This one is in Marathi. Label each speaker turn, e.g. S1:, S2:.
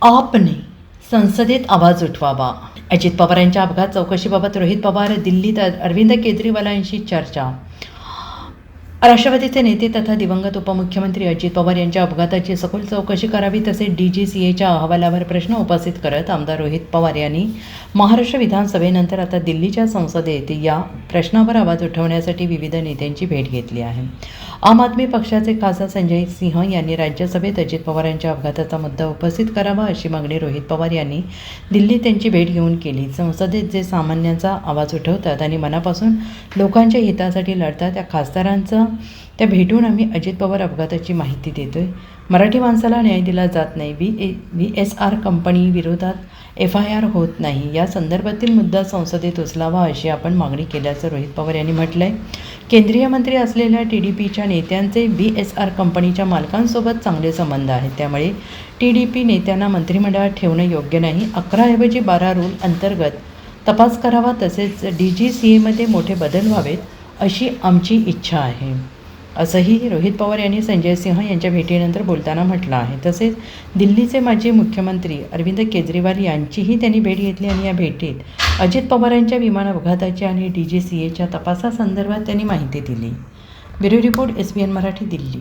S1: आपने संसदेत आवाज उठवावा. अजित पवार यांच्या अपघात चौकशीबाबत रोहित पवार दिल्लीत अरविंद केजरीवालांशी चर्चा. राष्ट्रवादीचे नेते तथा दिवंगत उपमुख्यमंत्री अजित पवार यांच्या अपघाताची सखोल चौकशी करावी तसेच DGCAच्या अहवालावर प्रश्न उपस्थित करत आमदार रोहित पवार यांनी महाराष्ट्र विधानसभेनंतर आता दिल्लीच्या संसदेत या प्रश्नावर आवाज उठवण्यासाठी विविध नेत्यांची भेट घेतली आहे. आम आदमी पक्षाचे खासदार संजय सिंह यांनी राज्यसभेत अजित पवार यांच्या अपघाताचा मुद्दा उपस्थित करावा अशी मागणी रोहित पवार यांनी दिल्लीत त्यांची भेट घेऊन केली. संसदेत जे सामान्यांचा आवाज उठवतात आणि मनापासून लोकांच्या हितासाठी लढतात त्या खासदारांचा त्या भेटून आम्ही अजित पवार अपघाताची माहिती देतोय. मराठी माणसाला न्याय दिला जात नाही. VSR कंपनी विरोधात FIR होत नाही. या संदर्भातील मुद्दा संसदेत उचलावा अशी आपण मागणी केल्याचं रोहित पवार यांनी म्हटलंय. केंद्रीय मंत्री असलेल्या TDPच्या नेत्यांचे VSR कंपनीच्या मालकांसोबत चांगले संबंध आहेत. त्यामुळे TDP नेत्यांना मंत्रिमंडळात ठेवणं योग्य नाही. 11 ऐवजी 12 रूल अंतर्गत तपास करावा तसेच DGCAमध्ये मोठे बदल व्हावेत अशी आमची इच्छा आहे असंही रोहित पवार यांनी संजय सिंह यांच्या भेटीनंतर बोलताना म्हटलं आहे. तसेच दिल्लीचे माजी मुख्यमंत्री अरविंद केजरीवाल यांचीही त्यांनी भेट घेतली आणि या भेटीत अजित पवारांच्या विमान अपघाताची आणि DGCAच्या तपासासंदर्भात त्यांनी माहिती दिली. Bureau report SBN Marathi, Delhi.